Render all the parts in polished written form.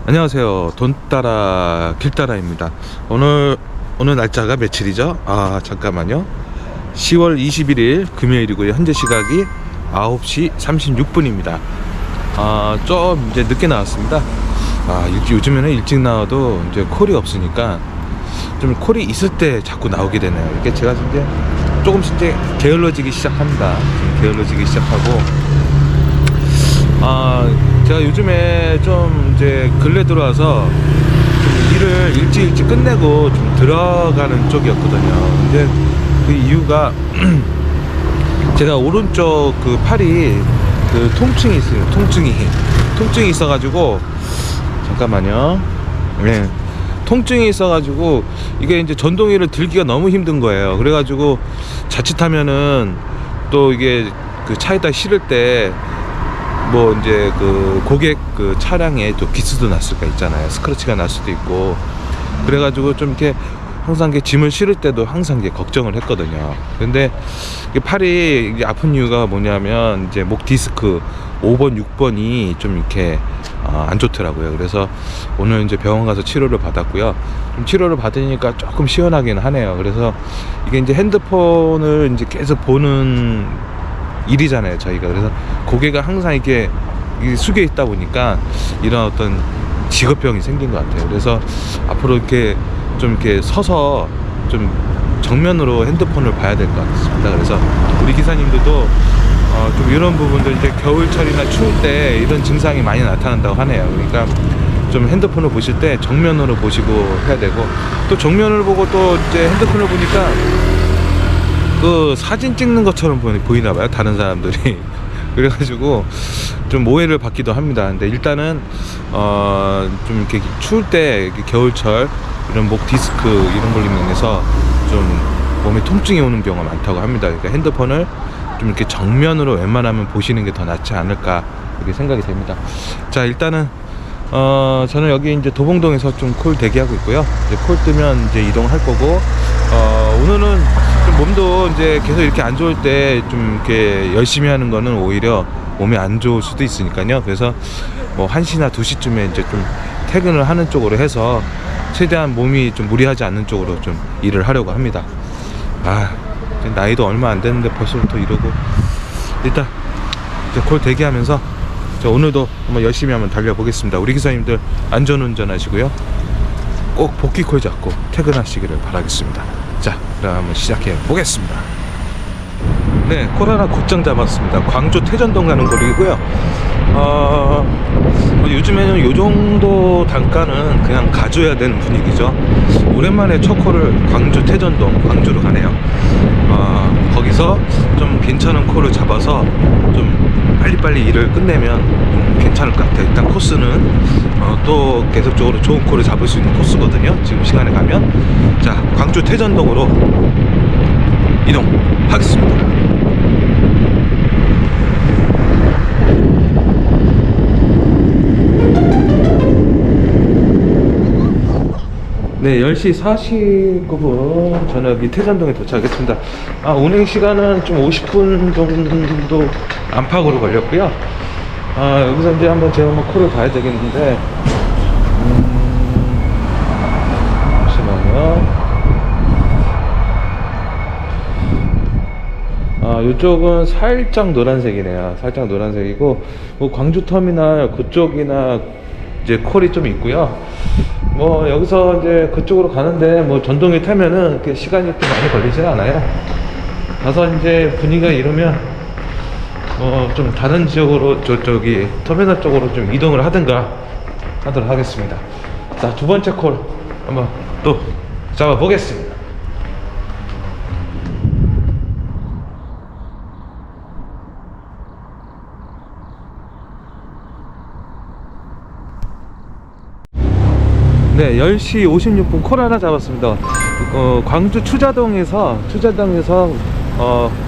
안녕하세요. 돈 따라 길 따라입니다. 오늘 날짜가 며칠이죠? 잠깐만요. 10월 21일 금요일이고요. 현재 시각이 9시 36분입니다. 좀 이제 늦게 나왔습니다. 요즘에는 일찍 나와도 이제 콜이 없으니까 좀 콜이 있을 때 자꾸 나오게 되네요. 이렇게 제가 이제 조금씩 이제 게을러지기 시작합니다. 게을러지기 시작하고 제가 요즘에 좀 이제 근래 들어와서 좀 일을 일찍 끝내고 좀 들어가는 쪽이었거든요. 근데 그 이유가 제가 오른쪽 그 팔이 그 통증이 있어요. 통증이 있어가지고 잠깐만요. 네. 통증이 있어가지고 이게 이제 전동기를 들기가 너무 힘든 거예요. 그래가지고 자칫하면은 또 이게 그 차에다 실을 때 뭐 이제 그 고객 그 차량에 또 기스도 날 수가 있잖아요. 스크래치가 날 수도 있고. 그래가지고 좀 이렇게 항상 이렇게 짐을 실을 때도 항상 이제 걱정을 했거든요. 근데 이게 팔이 이게 아픈 이유가 뭐냐면 이제 목 디스크 5번, 6번이 좀 이렇게 안 좋더라고요. 그래서 오늘 이제 병원 가서 치료를 받았고요. 좀 치료를 받으니까 조금 시원하긴 하네요. 그래서 이게 이제 핸드폰을 이제 계속 보는 일이잖아요, 저희가. 그래서 고개가 항상 이렇게 숙여 있다 보니까 이런 어떤 직업병이 생긴 것 같아요. 그래서 앞으로 이렇게 좀 이렇게 서서 좀 정면으로 핸드폰을 봐야 될 것 같습니다. 그래서 우리 기사님들도 좀 이런 부분들 이제 겨울철이나 추울 때 이런 증상이 많이 나타난다고 하네요. 그러니까 좀 핸드폰을 보실 때 정면으로 보시고 해야 되고, 또 정면을 보고 또 이제 핸드폰을 보니까 그 사진 찍는 것처럼 보이나 봐요, 다른 사람들이. 그래가지고 좀 오해를 받기도 합니다. 근데 일단은 좀 이렇게 추울 때 이렇게 겨울철 이런 목 디스크 이런 걸로 인해서 좀 몸에 통증이 오는 경우가 많다고 합니다. 그러니까 핸드폰을 좀 이렇게 정면으로 웬만하면 보시는 게 더 낫지 않을까 이렇게 생각이 됩니다. 자, 일단은 저는 여기 이제 도봉동에서 좀 콜 대기하고 있고요. 이제 콜 뜨면 이제 이동할 거고, 오늘은 좀 몸도 이제 계속 이렇게 안 좋을 때 좀 이렇게 열심히 하는 거는 오히려 몸에 안 좋을 수도 있으니까요. 그래서 뭐 1시나 2시쯤에 이제 좀 퇴근을 하는 쪽으로 해서 최대한 몸이 좀 무리하지 않는 쪽으로 좀 일을 하려고 합니다. 나이도 얼마 안 됐는데 벌써부터 이러고, 일단 이제 콜 대기하면서 오늘도 한번 열심히 한번 달려보겠습니다. 우리 기사님들 안전운전 하시고요. 꼭 복귀콜 잡고 퇴근하시기를 바라겠습니다. 자, 그럼 한번 시작해 보겠습니다. 네, 콜 하나 곧장 잡았습니다. 광주 태전동 가는 거리고요. 요즘에는 요 정도 단가는 그냥 가져야 되는 분위기죠. 오랜만에 첫 콜을 광주 태전동, 광주로 가네요. 거기서 좀 괜찮은 콜을 잡아서 좀 빨리빨리 일을 끝내면 좀 괜찮을 것 같아요. 일단 코스는 또 계속적으로 좋은 콜을 잡을 수 있는 코스거든요. 지금 시간에 가면. 자, 광주 태전동으로 이동하겠습니다. 네, 10시 49분 저는 여기 태전동에 도착했습니다. 운행 시간은 좀 50분 정도 안팎으로 걸렸고요. 여기서 이제 한번 제가 한번 콜을 가야 되겠는데, 잠시만요. 이쪽은 살짝 노란색이네요. 살짝 노란색이고, 뭐 광주 터미널 그쪽이나 이제 콜이 좀 있고요. 뭐 여기서 이제 그쪽으로 가는데 뭐 전동기 타면은 이렇게 시간이 이렇게 많이 걸리진 않아요. 가서 이제 분위기가 이러면 좀 다른 지역으로 저기 터미널 쪽으로 좀 이동을 하든가 하도록 하겠습니다. 자, 두 번째 콜 한번 또 잡아 보겠습니다. 네, 10시 56분 콜 하나 잡았습니다. 광주 추자동에서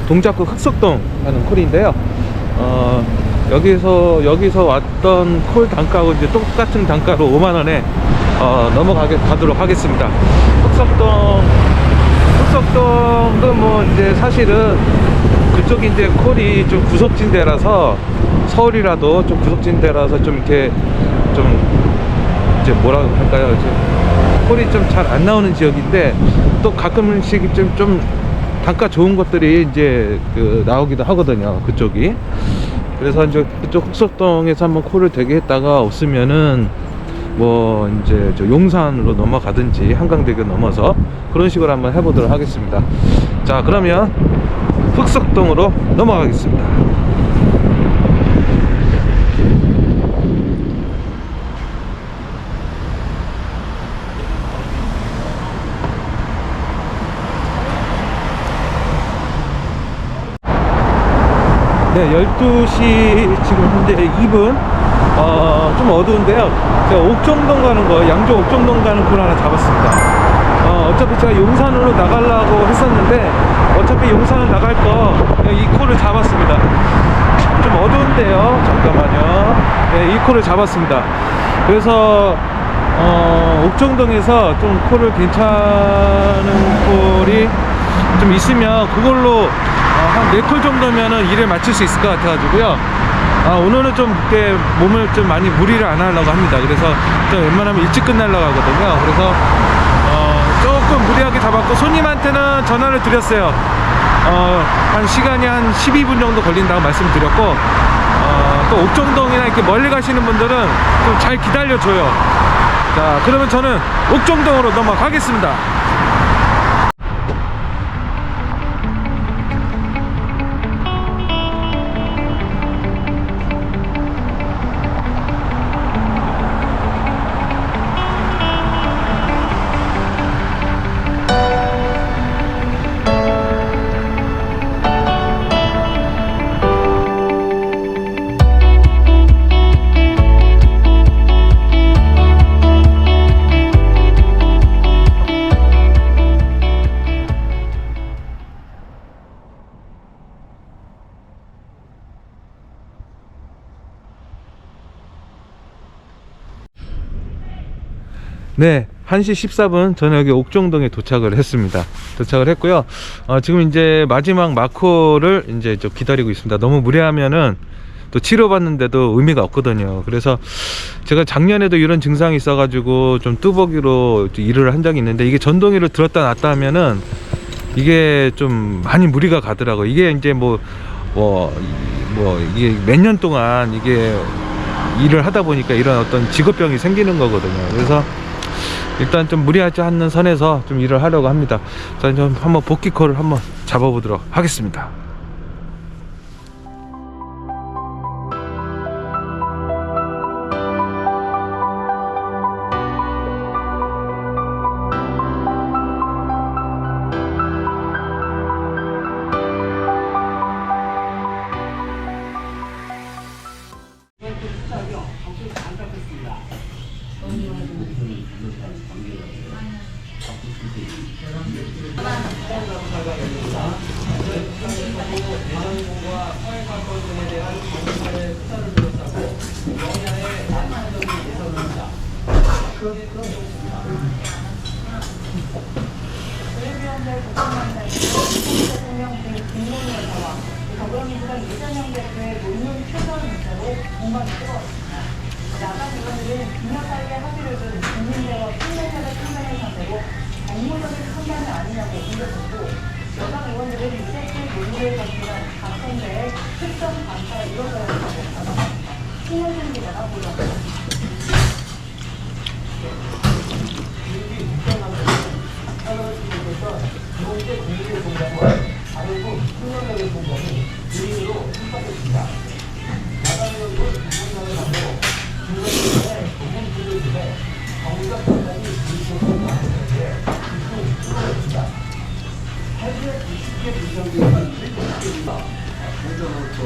동작구 흑석동 하는 콜인데요. 여기서 왔던 콜 단가하고 이제 똑같은 단가로 5만원에 가도록 하겠습니다. 흑석동은 뭐 이제 사실은 그쪽이 이제 콜이 좀 구석진 데라서, 서울이라도 좀 구석진 데라서 좀 이렇게 좀 이제 뭐라고 할까요? 이제 콜이 좀 잘 안 나오는 지역인데 또 가끔씩 좀 단가 좋은 것들이 이제 나오기도 하거든요. 그쪽이. 그래서 이제 그쪽 흑석동에서 한번 콜을 대게 했다가 없으면은 뭐 이제 저 용산으로 넘어가든지 한강대교 넘어서 그런 식으로 한번 해보도록 하겠습니다. 자, 그러면 흑석동으로 넘어가겠습니다. 네, 12시 지금 현재 2분. 좀 어두운데요. 제가 옥정동 가는 거, 양조 옥정동 가는 콜 하나 잡았습니다. 어차피 제가 용산으로 나가려고 했었는데 어차피 용산을 나갈 거 이 콜을 잡았습니다. 좀 어두운데요. 잠깐만요. 네, 이 콜을 잡았습니다. 그래서 옥정동에서 좀 콜을 괜찮은 콜이 좀 있으면 그걸로 한 4콜 정도면은 일을 마칠 수 있을 것 같아가지고요. 오늘은 좀 그렇게 몸을 좀 많이 무리를 안 하려고 합니다. 그래서 좀 웬만하면 일찍 끝내려고 하거든요. 그래서 조금 무리하게 잡았고 손님한테는 전화를 드렸어요. 한 시간이 한 12분 정도 걸린다고 말씀드렸고, 또 옥정동이나 이렇게 멀리 가시는 분들은 좀 잘 기다려줘요. 자, 그러면 저는 옥정동으로 넘어가겠습니다. 네, 1시 14분 저는 여기 옥정동에 도착을 했습니다. 도착을 했고요. 지금 이제 마지막 마코를 이제 좀 기다리고 있습니다. 너무 무리하면은 또 치료받는데도 의미가 없거든요. 그래서 제가 작년에도 이런 증상이 있어가지고 좀 뚜벅이로 일을 한 적이 있는데, 이게 전동기를 들었다 놨다 하면은 이게 좀 많이 무리가 가더라고요. 이게 이제 이게 몇 년 동안 이게 일을 하다 보니까 이런 어떤 직업병이 생기는 거거든요. 그래서 일단 좀 무리하지 않는 선에서 좀 일을 하려고 합니다. 자, 좀 한번 복귀콜을 한번 잡아보도록 하겠습니다. 야간 의원들은 빈약하게 합의를 둔 국민대와 국민대를 판단을 상대로 정무적인 판단이 아니냐고 우려졌고, 여당 의원들은 이제까지 논의를 거치는 각선대의 특정 반사가 이루어져야 한다고 답합니다. 신현준 기자가 보도합니다. 이번째 공개의 공장과 다르고 숙련력의 공장이 주인으로 출발했습니다. 야당 의원들은 공장을 만들고 중간중간에 공공기를 위해 정부적 공장이 불쇼를 만드는데 집중 출발했습니다. 8월 20개 불정기가 7개입니다. 공장으로서